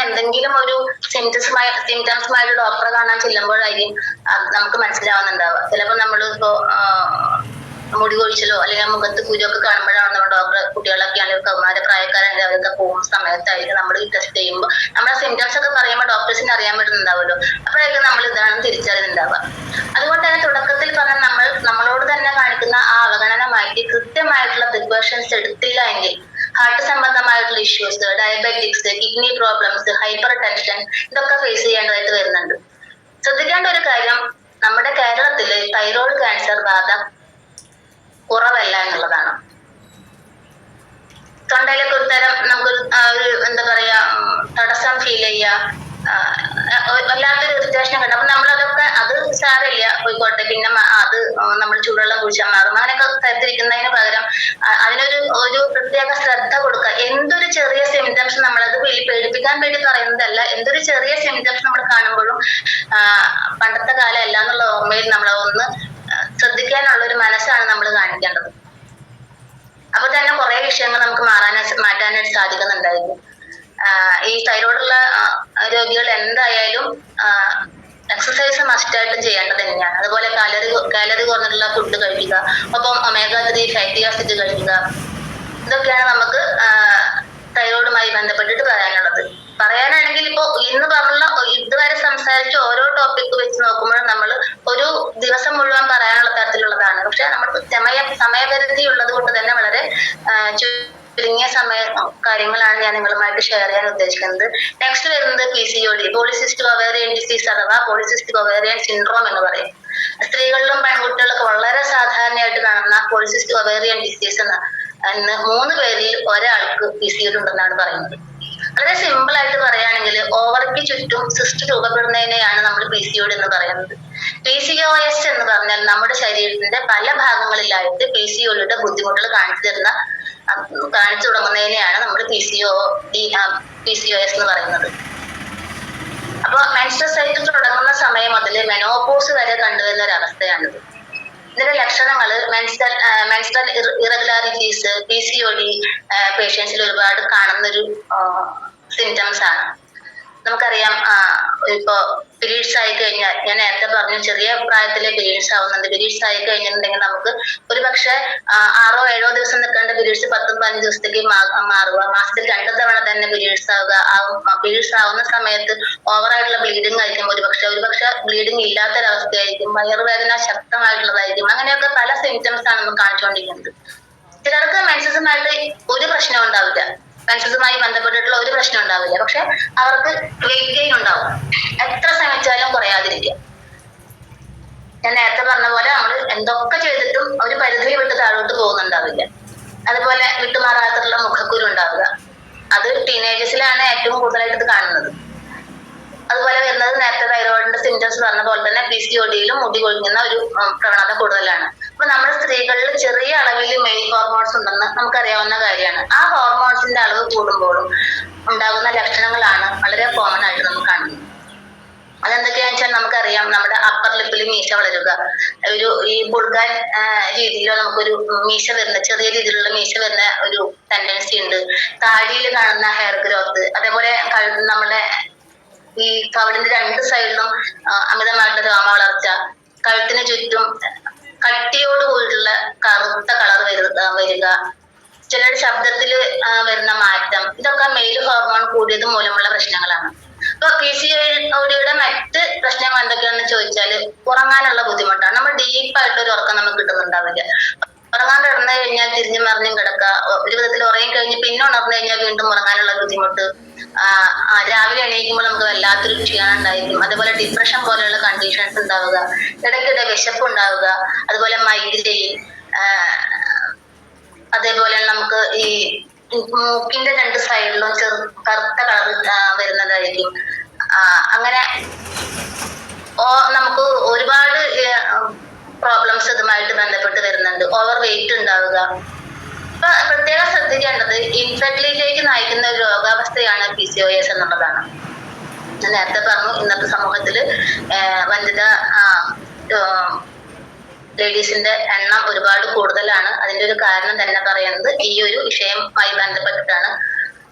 എന്തെങ്കിലും ഒരു സിംറ്റംസുമായിട്ട് ഡോക്ടറെ കാണാൻ ചെല്ലുമ്പോഴായിരിക്കും നമുക്ക് മനസ്സിലാവുന്നുണ്ടാവുക. ചിലപ്പോൾ നമ്മളിപ്പോ മുടി കൊഴിച്ചിലോ അല്ലെങ്കിൽ മുഖത്ത് കുരുവൊക്കെ കാണുമ്പോഴാണ് നമ്മൾ ഡോക്ടറെ, കുട്ടികളൊക്കെ ആണെങ്കിൽ കൗമാര പ്രായക്കാരാണെങ്കിൽ അവരൊക്കെ പോകുന്ന സമയത്തായിരിക്കും നമ്മൾ ഈ ടെസ്റ്റ് ചെയ്യുമ്പോൾ നമ്മുടെ സിംറ്റംസ് ഒക്കെ പറയുമ്പോൾ ഡോക്ടേഴ്സിന് അറിയാൻ പറ്റുന്നുണ്ടാവുമല്ലോ. അപ്പോഴായിരിക്കും നമ്മൾ ഇതാണെന്ന് തിരിച്ചറിയുന്നുണ്ടാവുക. അതുകൊണ്ട് തന്നെ തുടക്കത്തിൽ പറഞ്ഞ നമ്മളോട് തന്നെ കാണിക്കുന്ന ആ അവഗണന മാറ്റി കൃത്യമായിട്ടുള്ള പ്രിക്കോഷൻസ് എടുത്തില്ല എങ്കിൽ ഹാർട്ട് സംബന്ധമായിട്ടുള്ള issues, diabetics, kidney problems, hyper tension ഇതൊക്കെ ഫേസ് ചെയ്യേണ്ടതായിട്ട് വരുന്നുണ്ട്. ശ്രദ്ധിക്കേണ്ട ഒരു കാര്യം, നമ്മുടെ കേരളത്തില് തൈറോയ്ഡ് ക്യാൻസർ ബാധ കുറവല്ല എന്നുള്ളതാണ്. തൊണ്ടയിലൊക്കെ ഒരു തരം നമുക്ക് എന്താ പറയാ തടസ്സം ഫീൽ ചെയ്യുക, വല്ലാത്തൊരു ഇറിറ്റേഷൻ കിട്ടും. അപ്പൊ നമ്മളതൊക്കെ അത് സാരമില്ല പോയിക്കോട്ടെ, പിന്നെ അത് നമ്മൾ ചൂടുവെള്ളം കുടിച്ചാൽ മാറും, അങ്ങനെയൊക്കെ കരുതിരിക്കുന്നതിന് പകരം അതിനൊരു പ്രത്യേക ശ്രദ്ധ കൊടുക്കുക. എന്തൊരു ചെറിയ സിംറ്റംസ്, നമ്മളത് പേടിപ്പിക്കാൻ വേണ്ടി പറയുന്നതല്ല, എന്തൊരു ചെറിയ സിംറ്റംസ് നമ്മൾ കാണുമ്പോഴും പണ്ടത്തെ കാലം അല്ല എന്നുള്ള ഓർമ്മയിൽ നമ്മളൊന്ന് ശ്രദ്ധിക്കാനുള്ള ഒരു മനസ്സാണ് നമ്മൾ കാണിക്കേണ്ടത്. അപ്പൊ തന്നെ കുറെ വിഷയങ്ങൾ നമുക്ക് മാറ്റാനായിട്ട് സാധിക്കുന്നുണ്ടായിരുന്നു. ഈ തൈറോയ്ഡുള്ള രോഗികൾ എന്തായാലും എക്സസൈസ് മസ്റ്റായിട്ടും ചെയ്യേണ്ടത് തന്നെയാണ്. അതുപോലെ കാലറി കുറഞ്ഞിട്ടുള്ള ഫുഡ് കഴിക്കുക, ഒപ്പം ഒമേഗ 3 ഫാറ്റി ആസിഡ് കഴിക്കുക. ഇതൊക്കെയാണ് നമുക്ക് തൈറോയ്ഡുമായി ബന്ധപ്പെട്ടിട്ട് പറയാനാണെങ്കിൽ ഇപ്പോ ഇന്ന് പറഞ്ഞുള്ള ഇതുവരെ സംസാരിച്ച ഓരോ ടോപ്പിക് വെച്ച് നോക്കുമ്പോഴും നമ്മൾ ഒരു ദിവസം മുഴുവൻ പറയാനുള്ള തരത്തിലുള്ളതാണ്. പക്ഷെ നമുക്ക് സമയപരിധി ഉള്ളത് കൊണ്ട് തന്നെ വളരെ ചുരുങ്ങിയ കാര്യങ്ങളാണ് ഞാൻ നിങ്ങളുമായിട്ട് ഷെയർ ചെയ്യാൻ ഉദ്ദേശിക്കുന്നത്. നെക്സ്റ്റ് വരുന്നത് PCOD, പോളിസിസ്റ്റിക് ഒവേറിയൻ ഡിസീസ് അഥവാ പോളിസിസ്റ്റിക് ഒവേറിയൻ സിൻഡ്രോം എന്ന് പറയും. സ്ത്രീകളിലും പെൺകുട്ടികളിലൊക്കെ വളരെ സാധാരണയായിട്ട് കാണുന്ന പോളിസിസ്റ്റിക് ഒവേറിയൻ ഡിസീസ് എന്ന് 3 പേരിൽ ഒരാൾക്ക് PCOD ഉണ്ടെന്നാണ് പറയുന്നത്. വളരെ സിമ്പിൾ ആയിട്ട് പറയുകയാണെങ്കിൽ ഓവറിക്ക് ചുറ്റും സിസ്റ്റ് രൂപപ്പെടുന്നതിനെയാണ് നമ്മൾ PCOD എന്ന് പറയുന്നത്. PCOS എന്ന് പറഞ്ഞാൽ നമ്മുടെ ശരീരത്തിന്റെ പല ഭാഗങ്ങളിലായിട്ട് PCODയുടെ ബുദ്ധിമുട്ടുകൾ കാണിച്ചു തുടങ്ങുന്നതിനെയാണ് നമ്മൾ PCOS എന്ന് പറയുന്നത്. അപ്പൊ മെൻസ്ട്രൽ സൈക്കിൾ തുടങ്ങുന്ന സമയം മുതൽ മെനോപോസ് വരെ കണ്ടുവരുന്ന ഒരു അവസ്ഥയാണിത്. ഇതിന്റെ ലക്ഷണങ്ങൾ മെൻസ്ട്രൽ ഇറഗുലാരിറ്റീസ് PCOD പേഷ്യൻസിൽ ഒരുപാട് കാണുന്നൊരു സിംറ്റംസ് ആണ്. നമുക്കറിയാം, ഇപ്പോ പീരീഡ്സ് ആയി കഴിഞ്ഞാൽ, ഞാൻ നേരത്തെ പറഞ്ഞു ചെറിയ പ്രായത്തിലെ പീരീഡ്സ് ആവുന്നുണ്ട്. പീരീഡ്സ് ആയി കഴിഞ്ഞിട്ടുണ്ടെങ്കിൽ നമുക്ക് ഒരു പക്ഷെ 6 7 ദിവസം നിൽക്കേണ്ട പീരീഡ്സ് 10 15 ദിവസത്തേക്ക് മാറുക, മാസത്തിൽ 2 തവണ തന്നെ പീരീഡ്സ് ആവുക. പീരീഡ്സ് ആവുന്ന സമയത്ത് ഓവറായിട്ടുള്ള ബ്ലീഡിങ് ആയിരിക്കും, ഒരു പക്ഷെ ബ്ലീഡിങ് ഇല്ലാത്തൊരവസ്ഥയായിരിക്കും, വയറുവേദന ശക്തമായിട്ടുള്ളതായിരിക്കും. അങ്ങനെയൊക്കെ പല സിംറ്റംസ് ആണ് നമുക്ക് കാണിച്ചുകൊണ്ടിരിക്കുന്നത്. ചിലർക്ക് മെൻസസുമായിട്ട് ഒരു പ്രശ്നം ഉണ്ടാവില്ല, മെൻസസുമായി ബന്ധപ്പെട്ടിട്ടുള്ള ഒരു പ്രശ്നം ഉണ്ടാവില്ല, പക്ഷെ അവർക്ക് വെയിറ്റ് ഗെയിൻ ഉണ്ടാവും, എത്ര ശ്രമിച്ചാലും കുറയാതിരിക്കുക. ഞാൻ നേരത്തെ പറഞ്ഞ പോലെ നമ്മൾ എന്തൊക്കെ ചെയ്തിട്ടും ഒരു പരിധി വിട്ട് താഴോട്ട് പോകുന്നുണ്ടാവില്ല. അതുപോലെ വിട്ടുമാറാത്തുള്ള മുഖക്കുരു ഉണ്ടാവുക, അത് ടീനേജേഴ്സിലാണ് ഏറ്റവും കൂടുതലായിട്ട് കാണുന്നത്. അതുപോലെ വരുന്നത് നേരത്തെ തൈറോയിഡിന്റെ സിംറ്റംസ് പറഞ്ഞ പോലെ തന്നെ PCODയിലും മുടി കൊഴിഞ്ഞുന്ന ഒരു പ്രവണത കൂടുതലാണ്. അപ്പൊ നമ്മുടെ സ്ത്രീകളിൽ ചെറിയ അളവിൽ മെയിൽ ഹോർമോൺസ് ഉണ്ടെന്ന് നമുക്കറിയാവുന്ന കാര്യമാണ്. ആ ഹോർമോൺസിന്റെ അളവ് കൂടുമ്പോഴും ഉണ്ടാകുന്ന ലക്ഷണങ്ങളാണ് വളരെ കോമൺ ആയിട്ട് നമുക്ക് കാണുന്നത്. അതെന്തൊക്കെയാണെന്ന് വെച്ചാൽ നമുക്കറിയാം, നമ്മുടെ അപ്പർ ലിപ്പിൽ മീശ വളരുക, ഈ ബുൾഗാൻ രീതിയിലോ നമുക്കൊരു മീശ വരുന്ന, ചെറിയ രീതിയിലുള്ള മീശ വരുന്ന ഒരു ടെൻഡൻസി ഉണ്ട്. താടിയിൽ കാണുന്ന ഹെയർ ഗ്രോത്ത്, അതേപോലെ നമ്മുടെ ഈ കവിളിന്റെ 2 സൈഡിലും അമിതമായിട്ടുള്ള രോമ വളർച്ച, കഴുത്തിന് ചുറ്റും കട്ടിയോട് കൂടിയിട്ടുള്ള കറുത്ത കളർ വരിക, ചിലരുടെ ശബ്ദത്തിൽ വരുന്ന മാറ്റം, ഇതൊക്കെ മെയിൽ ഹോർമോൺ കൂടിയത് മൂലമുള്ള പ്രശ്നങ്ങളാണ്. അപ്പൊ PCODയുടെ മറ്റ് പ്രശ്നങ്ങൾ എന്തൊക്കെയാണെന്ന് ചോദിച്ചാൽ ഉറങ്ങാനുള്ള ബുദ്ധിമുട്ടാണ്. നമ്മൾ ഡീപ്പായിട്ട് ഒരു ഉറക്കം നമുക്ക് കിട്ടുന്നുണ്ടാവില്ല. ഉറങ്ങാൻ കിടന്നു കഴിഞ്ഞാൽ തിരിഞ്ഞു മറിഞ്ഞും കിടക്കുക, ഒരു വിധത്തിൽ ഉറങ്ങി കഴിഞ്ഞ് പിന്നെ ഉണർന്നു കഴിഞ്ഞാൽ വീണ്ടും ഉറങ്ങാനുള്ള ബുദ്ധിമുട്ട്, രാവിലെ എണീക്കുമ്പോൾ നമുക്ക് വല്ലാത്തൊരു ക്ഷീണം ഉണ്ടായിരിക്കും. അതുപോലെ ഡിപ്രഷൻ പോലെയുള്ള കണ്ടീഷൻസ് ഉണ്ടാവുക, ഇടയ്ക്കിടെ വിശപ്പ് ഉണ്ടാവുക, അതുപോലെ മൈഗ്രെയിൻ, അതേപോലെ നമുക്ക് ഈ മൂക്കിന്റെ 2 സൈഡിലും കറുത്ത കളർ വരുന്നതായിരിക്കും. അങ്ങനെ നമുക്ക് ഒരുപാട് പ്രോബ്ലംസ് ഇതുമായിട്ട് ബന്ധപ്പെട്ട് വരുന്നുണ്ട്. ഓവർ വെയിറ്റ് ഉണ്ടാവുക. ഇപ്പൊ പ്രത്യേകം ശ്രദ്ധിക്കേണ്ടത് ഇൻഫെർട്ടിലിറ്റിയിലേക്ക് നയിക്കുന്ന ഒരു രോഗാവസ്ഥയാണ് PCOS എന്നുള്ളതാണ്. ഞാൻ നേരത്തെ പറഞ്ഞു, ഇന്നത്തെ സമൂഹത്തില് വനിത ലേഡീസിന്റെ എണ്ണം ഒരുപാട് കൂടുതലാണ്. അതിന്റെ ഒരു കാരണം തന്നെ പറയുന്നത് ഈ ഒരു വിഷയവുമായി ബന്ധപ്പെട്ടിട്ടാണ്.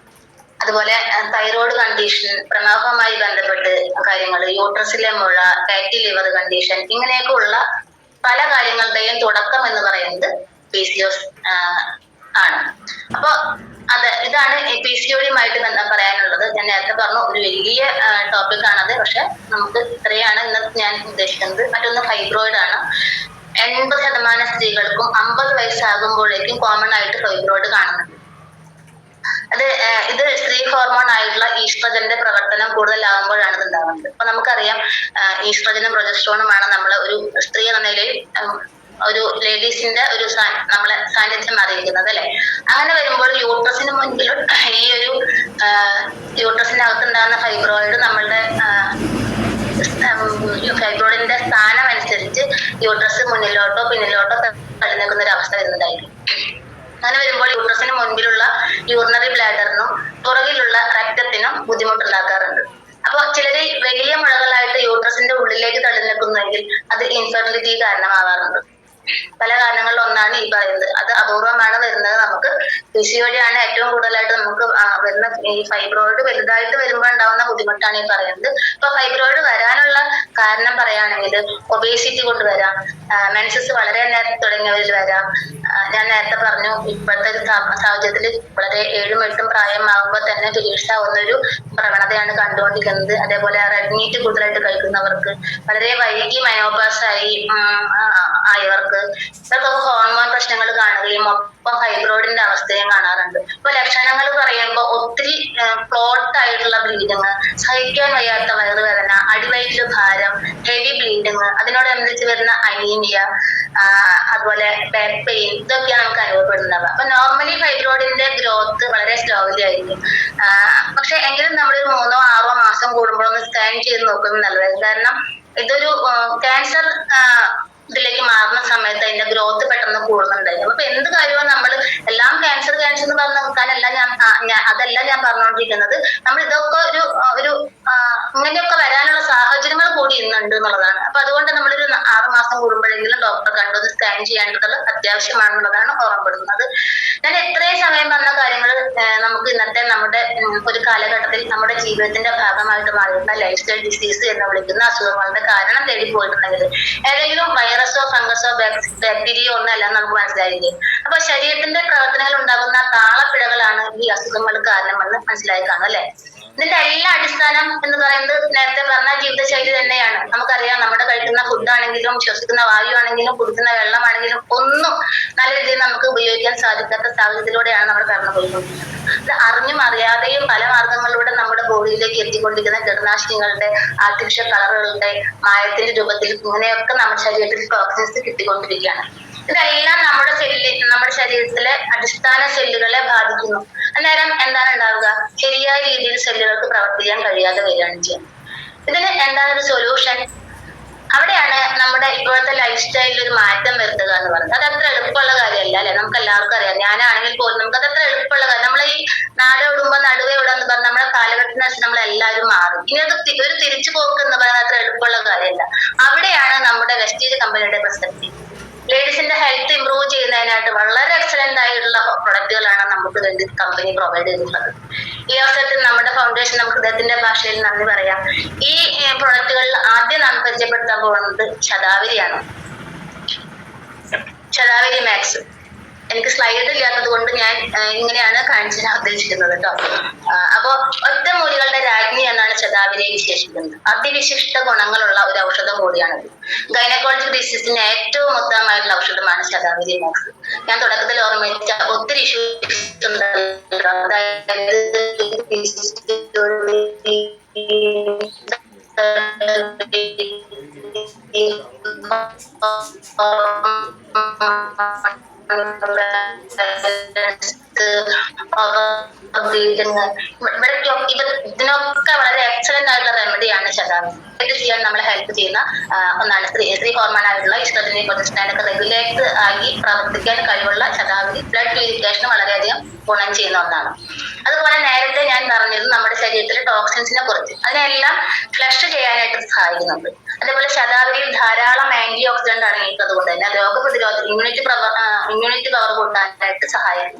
അതുപോലെ തൈറോയ്ഡ് കണ്ടീഷൻ, പ്രമേഹവുമായി ബന്ധപ്പെട്ട് കാര്യങ്ങൾ, യൂട്രസിലെ മുഴ, ഫാറ്റി ലിവർ കണ്ടീഷൻ, ഇങ്ങനെയൊക്കെ ഉള്ള പല കാര്യങ്ങളുടെയും തുടക്കം എന്ന് പറയുന്നത് PCOS ആണ്. അപ്പൊ ഇതാണ് PCOD-യുമായിട്ട് പറയാനുള്ളത്. ഞാൻ നേരത്തെ പറഞ്ഞു ഒരു വലിയ ടോപ്പിക് ആണത്, പക്ഷെ നമുക്ക് ഇത്രയാണ് ഇന്ന് ഞാൻ ഉദ്ദേശിക്കുന്നത്. മറ്റൊന്ന് ഫൈബ്രോയിഡ് ആണ്. 80% സ്ത്രീകൾക്കും 50 വയസ്സാകുമ്പോഴേക്കും കോമൺ ആയിട്ട് ഫൈബ്രോയിഡ് കാണുന്നുണ്ട്. ഇത് സ്ത്രീ ഹോർമോൺ ആയിട്ടുള്ള ഈസ്ട്രജന്റെ പ്രവർത്തനം കൂടുതലാകുമ്പോഴാണ് ഇത് ഉണ്ടാകുന്നത്. അപ്പൊ നമുക്കറിയാം ഈസ്ട്രജനും പ്രൊജസ്ട്രോണുമാണ് നമ്മളെ ഒരു സ്ത്രീ എന്ന നിലയിൽ ഒരു ലേഡീസിന്റെ ഒരു നമ്മളെ സാന്നിധ്യം അറിയിക്കുന്നത് അല്ലെ. അങ്ങനെ വരുമ്പോൾ യൂട്രസിന് മുൻപിൽ ഈ ഒരു യൂട്രസിനകത്തുണ്ടാകുന്ന ഫൈബ്രോയിഡ് നമ്മളുടെ ഫൈബ്രോയിഡിന്റെ സ്ഥാനം അനുസരിച്ച് യൂട്രസ് മുന്നിലോട്ടോ പിന്നിലോട്ടോ തള്ളി നിൽക്കുന്ന ഒരു അവസ്ഥ വരുന്നുണ്ടായിരിക്കും. അങ്ങനെ വരുമ്പോൾ യൂട്രസിന് മുൻപിലുള്ള യൂറിനറി ബ്ലാഡറിനും പുറകിലുള്ള രക്തത്തിനും ബുദ്ധിമുട്ടുണ്ടാക്കാറുണ്ട്. അപ്പൊ ചിലര് വലിയ മുഴകളായിട്ട് യൂട്രസിന്റെ ഉള്ളിലേക്ക് തള്ളി നിൽക്കുന്നെങ്കിൽ അത് ഇൻഫെർട്ടിലിറ്റി കാരണമാകാറുണ്ട്. പല കാരണങ്ങളിൽ ഒന്നാണ് ഈ പറയുന്നത്. അത് അപൂർവമാണ് വരുന്നത്. നമുക്ക് PCOD ആണ് ഏറ്റവും കൂടുതലായിട്ട് നമുക്ക് വരുന്ന. ഈ ഫൈബ്രോയിഡ് വലുതായിട്ട് വരുമ്പോൾ ഉണ്ടാവുന്ന ബുദ്ധിമുട്ടാണ് ഈ പറയുന്നത്. ഇപ്പൊ ഫൈബ്രോയിഡ് വരാനുള്ള കാരണം പറയുകയാണെങ്കിൽ ഒബേസിറ്റി കൊണ്ട് വരാം, മെൻസസ് വളരെ നേരത്തെ തുടങ്ങിയവരിൽ വരാം. ഞാൻ നേരത്തെ പറഞ്ഞു ഇപ്പോഴത്തെ ഒരു സാഹചര്യത്തിൽ വളരെ 7-8 പ്രായമാകുമ്പോൾ തന്നെ പീരീഡ്സ് ആവുന്ന ഒരു പ്രവണതയാണ് കണ്ടുകൊണ്ടിരിക്കുന്നത്. അതേപോലെ റെഡ് മീറ്റ് കൂടുതലായിട്ട് കഴിക്കുന്നവർക്ക്, വളരെ വൈകി മെനോപാസ് ആയവർക്ക്, ഇതൊക്കെ ഹോർമോൺ പ്രശ്നങ്ങൾ കാണുകയും ഒപ്പം ഫൈബ്രോയിഡിന്റെ അവസ്ഥയും കാണാറുണ്ട്. ഇപ്പൊ ലക്ഷണങ്ങൾ പറയുമ്പോൾ ഒത്തിരി പ്ലോട്ട് ആയിട്ടുള്ള ബ്ലീഡിങ്, സഹിക്കാൻ വയ്യാത്ത വയറുവേദന, അടിവയറ്റില് ഭാരം, ഹെവി ബ്ലീഡിങ്, അതിനോടനുബന്ധിച്ച് വരുന്ന അനീമിയ, അതുപോലെ ബാക്ക് പെയിൻ, ഇതൊക്കെയാണ് നമുക്ക് അനുഭവപ്പെടുന്നത്. അപ്പൊ നോർമലി ഫൈബ്രോയിഡിന്റെ ഗ്രോത്ത് വളരെ സ്ലോലി ആയിരിക്കും. പക്ഷെ എങ്കിലും നമ്മളൊരു 3-6 മാസം കൂടുമ്പോഴൊന്ന് സ്കാൻ ചെയ്ത് നോക്കുന്നത് നല്ലതായിരിക്കും. കാരണം ഇതൊരു ക്യാൻസർ ഇതിലേക്ക് മാറുന്ന സമയത്ത് അതിന്റെ ഗ്രോത്ത് പെട്ടെന്ന് കൂടുന്നുണ്ടായിരുന്നു. അപ്പൊ എന്ത് കാര്യവും നമ്മൾ എല്ലാം ക്യാൻസർ എന്ന് പറഞ്ഞ് നോക്കാനല്ല അതല്ല ഞാൻ പറഞ്ഞുകൊണ്ടിരിക്കുന്നത്. നമ്മൾ ഇതൊക്കെ ഒരു ഇങ്ങനെയൊക്കെ വരാനുള്ള സാഹചര്യങ്ങൾ കൂടി ഇന്നുണ്ട് എന്നുള്ളതാണ്. അപ്പൊ അതുകൊണ്ട് നമ്മളൊരു 6 മാസം കൂടുമ്പോഴെങ്കിലും ഡോക്ടറെ കണ്ടൊന്ന് സ്കാൻ ചെയ്യാനുള്ളത് അത്യാവശ്യമാണെന്നുള്ളതാണ് ഓർമ്മപ്പെടുന്നത്. ഞാൻ ഇത്രയും സമയം പറഞ്ഞ കാര്യങ്ങൾ നമുക്ക് ഇന്നത്തെ നമ്മുടെ ഒരു കാലഘട്ടത്തിൽ നമ്മുടെ ജീവിതത്തിന്റെ ഭാഗമായിട്ട് മാറിയിട്ടുള്ള ലൈഫ് സ്റ്റൈൽ ഡിസീസ് എന്ന് വിളിക്കുന്ന അസുഖങ്ങളുടെ കാരണം തേടി പോയിട്ടുണ്ടെങ്കിൽ ഏതെങ്കിലും വൈറസോ ഫംഗസോ ബാക്ടീരിയോ ഒന്നല്ല നമുക്ക് മനസ്സിലായില്ലേ. അപ്പൊ ശരീരത്തിന്റെ പ്രവർത്തനങ്ങൾ ഉണ്ടാകുന്ന താളപ്പിഴകളാണ് ഈ അസുഖങ്ങൾ കാരണമെന്ന് മനസ്സിലായി കാണും അല്ലെ. ഇതിന്റെ എല്ലാ അടിസ്ഥാനം എന്ന് പറയുന്നത് നേരത്തെ പറഞ്ഞ ജീവിതശൈലി തന്നെയാണ്. നമുക്കറിയാം നമ്മുടെ കഴിക്കുന്ന ഫുഡാണെങ്കിലും ശ്വസിക്കുന്ന വായു ആണെങ്കിലും കുടിക്കുന്ന വെള്ളമാണെങ്കിലും ഒന്നും നല്ല രീതിയിൽ നമുക്ക് ഉപയോഗിക്കാൻ സാധിക്കാത്ത സാഹചര്യത്തിലൂടെയാണ് നമ്മൾ കടന്നു പോയിക്കൊണ്ടിരിക്കുന്നത്. ഇത് അറിഞ്ഞും അറിയാതെയും പല മാർഗങ്ങളിലൂടെ നമ്മുടെ ബോഡിയിലേക്ക് എത്തിക്കൊണ്ടിരിക്കുന്ന കീടനാശിനികളുടെ, ആർട്ടിഫിഷ്യൽ കളറുകളുടെ, മായത്തിന്റെ രൂപത്തിൽ ഇങ്ങനെയൊക്കെ നമ്മുടെ ശരീരത്തിൽ ടോക്സിൻസ് കിട്ടിക്കൊണ്ടിരിക്കുകയാണ്. ഇതെല്ലാം നമ്മുടെ ശരീരത്തിലെ അടിസ്ഥാന സെല്ലുകളെ ബാധിക്കുന്നു. അന്നേരം എന്താണ് ഉണ്ടാവുക? ശരിയായ രീതിയിൽ സെല്ലുകൾക്ക് പ്രവർത്തിക്കാൻ കഴിയാതെ വരികയാണ് ചെയ്യുന്നത്. ഇതിന് എന്താണ് ഒരു സൊല്യൂഷൻ? അവിടെയാണ് നമ്മുടെ ഇപ്പോഴത്തെ ലൈഫ് സ്റ്റൈലിൽ ഒരു മാറ്റം വരുത്തുക എന്ന് പറയുന്നത്. അത് അത്ര എളുപ്പമുള്ള കാര്യമല്ല അല്ലെ. നമുക്ക് എല്ലാവർക്കും അറിയാം. ഞാനാണെങ്കിൽ പോലും നമുക്ക് അത് അത്ര എളുപ്പമുള്ള കാര്യം. നമ്മളെ ഈ നാട് ഓടുമ്പോ നടുവേ ഓടാന്ന് പറഞ്ഞ നമ്മുടെ കാലഘട്ടത്തിനനുസരിച്ച് നമ്മളെല്ലാവരും മാറും. ഇനി അത് ഒരു തിരിച്ചു പോക്ക് എന്ന് പറയുന്നത് അത്ര എളുപ്പമുള്ള കാര്യമല്ല. അവിടെയാണ് നമ്മുടെ വെസ്റ്റീജ് കമ്പനിയുടെ പ്രസക്തി. ലേഡീസിന്റെ ഹെൽത്ത് ഇംപ്രൂവ് ചെയ്യുന്നതിനായിട്ട് വളരെ എക്സലന്റ് ആയിട്ടുള്ള പ്രൊഡക്റ്റുകളാണ് നമുക്ക് വേണ്ടി കമ്പനി പ്രൊവൈഡ് ചെയ്തിട്ടുള്ളത്. ഈ അവസരത്തിൽ നമ്മുടെ ഫൗണ്ടേഷൻ നമുക്ക് ഇദ്ദേഹത്തിന്റെ ഭാഷയിൽ നന്ദി പറയാം. ഈ പ്രൊഡക്റ്റുകളിൽ ആദ്യം നാം പരിചയപ്പെടുത്താൻ പോകുന്നത് ശതാവരിയാണ്. ശതാവരി മാക്സ്. എനിക്ക് സ്ലൈഡ് ഇല്ലാത്തത് കൊണ്ട് ഞാൻ ഇങ്ങനെയാണ് കാണിച്ചു തരാൻ ഉദ്ദേശിക്കുന്നത് കേട്ടോ. അപ്പോ ഒറ്റമൂലികളുടെ രാജ്ഞി എന്നാണ് ശതാവരിയെ വിശേഷിക്കുന്നത്. അതിവിശിഷ്ട ഗുണങ്ങളുള്ള ഒരു ഔഷധം കൂടിയാണിത്. ഗൈനക്കോളജി ഡിസീസിന് ഏറ്റവും ഉത്തമമായിട്ടുള്ള ഔഷധമാണ് ശതാവരി മാക്സ്. ഞാൻ തുടക്കത്തിൽ ഓർമ്മിച്ച ഒത്തിരി ഇഷ്യൂസ് ഉണ്ടല്ലോ. അതായത് ഇതിനൊക്കെ വളരെ എക്സലന്റ് ആയിട്ടുള്ള റെമഡിയാണ് ശതാവരി. ഇത് ചെയ്യാൻ നമ്മളെ ഹെൽപ്പ് ചെയ്യുന്ന ഒന്നാണ് സ്ത്രീ ഹോർമോൺ ആയിട്ടുള്ള ഈസ്ട്രജൻ പ്രൊജസ്ട്രോണൊക്കെ റെഗുലേറ്റ് ആയി പ്രവർത്തിക്കാൻ കഴിവുള്ള ശതാവരി ബ്ലഡ് പ്യൂരിഫിക്കേഷന് വളരെയധികം ഗുണം ചെയ്യുന്ന ഒന്നാണ്. അതുപോലെ നേരത്തെ ഞാൻ പറഞ്ഞത് നമ്മുടെ ശരീരത്തിലെ ടോക്സിൻസിനെ കുറിച്ച്, അതിനെല്ലാം ഫ്ലഷ് ചെയ്യാനായിട്ട് സഹായിക്കുന്നുണ്ട്. അതേപോലെ ശതാവരിയിൽ ധാരാളം ആന്റി ഓക്സിഡന്റ് അടങ്ങിയിട്ടുള്ളത് കൊണ്ട് തന്നെ രോഗപ്രതിരോധ ഇമ്മ്യൂണിറ്റി പവർ കൂട്ടാനായിട്ട് സഹായിക്കുന്നു.